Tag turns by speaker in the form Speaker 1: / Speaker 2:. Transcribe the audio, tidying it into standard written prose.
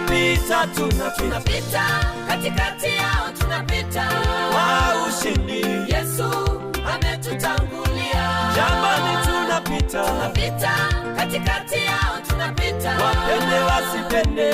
Speaker 1: tunapita,
Speaker 2: tunapita katikati yao, tunapita
Speaker 1: kwa ushindi.
Speaker 2: Yesu ametutangulia.
Speaker 1: Jamani, tunapita
Speaker 2: katikati yao, tunapita
Speaker 1: wapende wasipende.